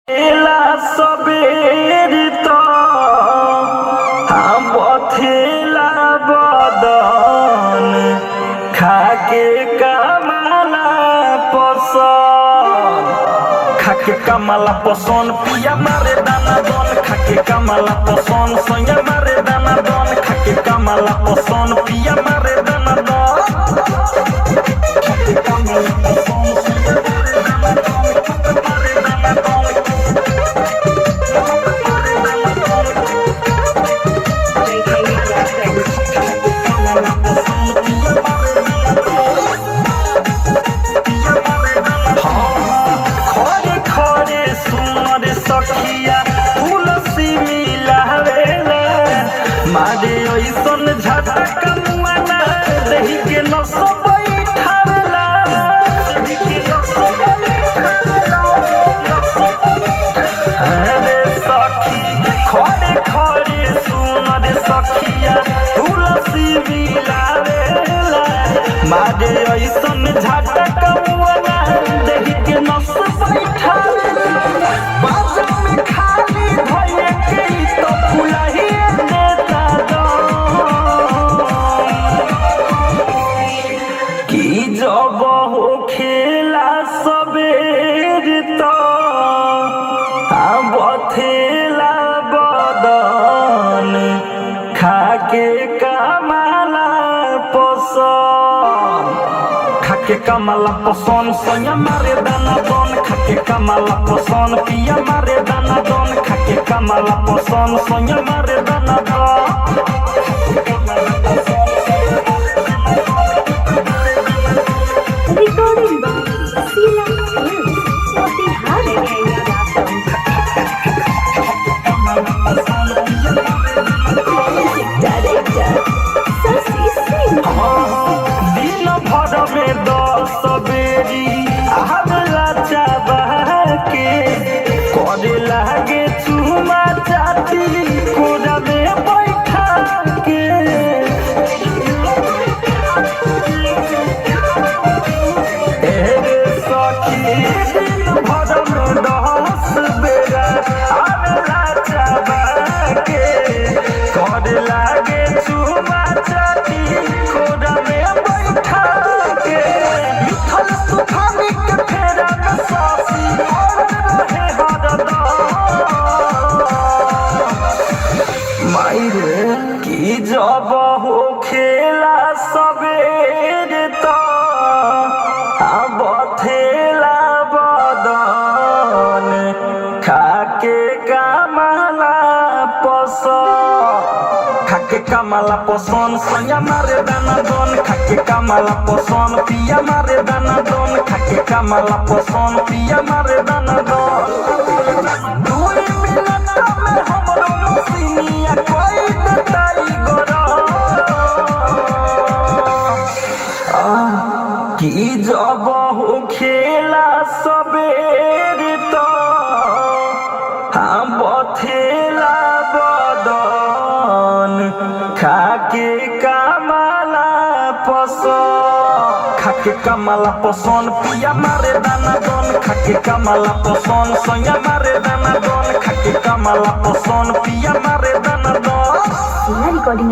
एला सबेर तो हम बथेला बदन खाके कमला पसंद खाके कमला पसंद पिया मारे दाना दन खाके कमला पसंद संगे मारे दाना दन खाके कमला पसंद पिया मारे दाना दन खाके कमला पसंद संगे मारे दाना दन मारे दाना दन सखिया तुलसी मिलावेला मारे ओइसन झटक मुआना रही के न सब बैठावेला रही के न सब बैठावेला अरे सखी खड़े खड़े सुन रे सखिया तुलसी मिलावेला मारे ओइसन झटक मुआना रही के न सब बैठावेला खाली भये के तो फुलही देता कि जब हो खेला सबेर तो बथेला बदन खाके कमला पसंद खाके कमला पसंद संगे मारे दाना दन खाके कमला पसंद पिया मारे दाना दन खाके कमला पसंद संगे मारे दाना दन Recording by Sila Films, Motihari Director Sasi Singh. दिन भर में 10 बेरी आवेला चाबा के करे लागे चुमा चाटी कोरा में बैठा के सखी दिन भर में 10 बेरा आवेला चाबा के करे लागे चुमा चाटी कोरा में बैठा के लिखल सुखानी के फेरा में सासी और रहे हरदम मायरे की जब हो खेला सबेर तो बथेला बदन खाके कमला पसंद खाके कमला पसंद संगे मारे दाना दन खाके कमला पसंद पिया मारे दाना दन खाके कमला पसंद पिया मारे दाना दन 2 मिनट में हमरो मसीनिया कोई बताई गोरा कि जब हो खेला सबेर तो हम बथेला बदन खाके कमला पसंद खाके कमला पसंद पिया मारे दाना दन खाके कमला पसंद संगे मारे दाना दन खाके कमला पसंद पिया मारे दाना दन Sila Recording